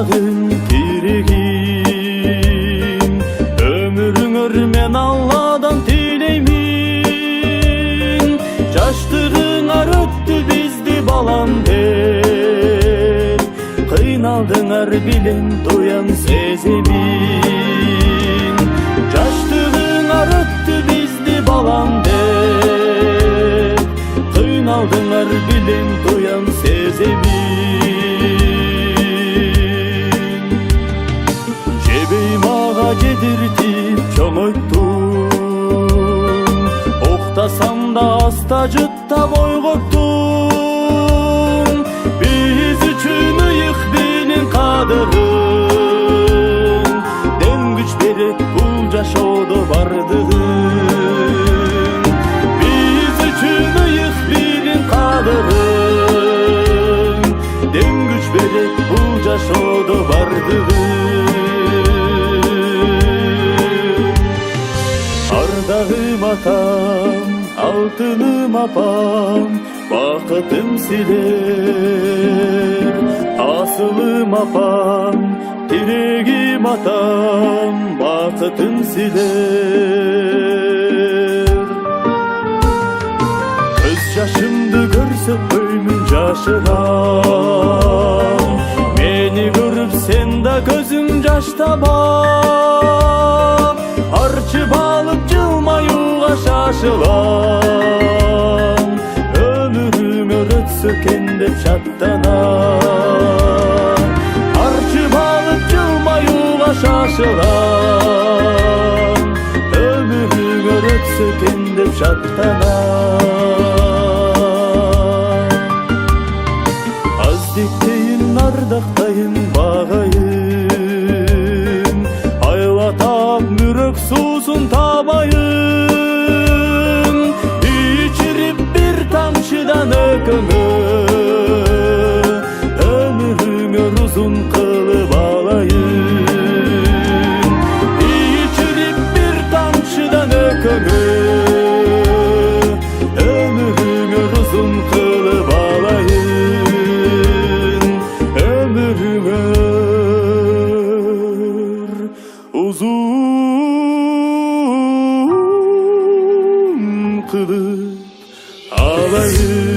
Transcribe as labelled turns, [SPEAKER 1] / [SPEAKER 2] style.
[SPEAKER 1] ardağın tirigim, ömrüңөр men Allah'dan tileymin. Жаштыгыңар өттү bizdi balam деп, кыйналдыңар билем туян сеземин. Жаштыгыңар өттү bizdi balam деп, кыйналдыңар билем туян сеземин. Жебей мага жедиртип чоңойттум, октасам да аста жыттап ойготтум. Биз үчүн ыйык менен кадырым, дем күч берет бул жашоодо бардыгым. Биз үчүн ыйык менен кадырым, дем күч берет бул жашоодо бардыгым. Ардагым атам, алтыным апам, бакытым силер. Асылым апам, тирегим атам, бакытым силер. Көз жашымды көрсө көймүн жашырам, мени көрүп сен да көзүң жаштаба. Арчып алып жылмаюга шашылам, өмүрүңөр өтсө экен деп шаттанам. Арчып алып жылмаюга шашылам, өмүрүңөр өтсө экен деп шаттанам. Аздектейин, ардактайын, багайын, айлатап мүрөк суусун табайын. Ичирип бир тамчыдан өкөңө, өмүрүңөр узун кылып алайын. Ичирип бир тамчыдан өкөңө, өмүрүңөр узун кылып алайын. Өмүрүңөр uzun kılıp alayım.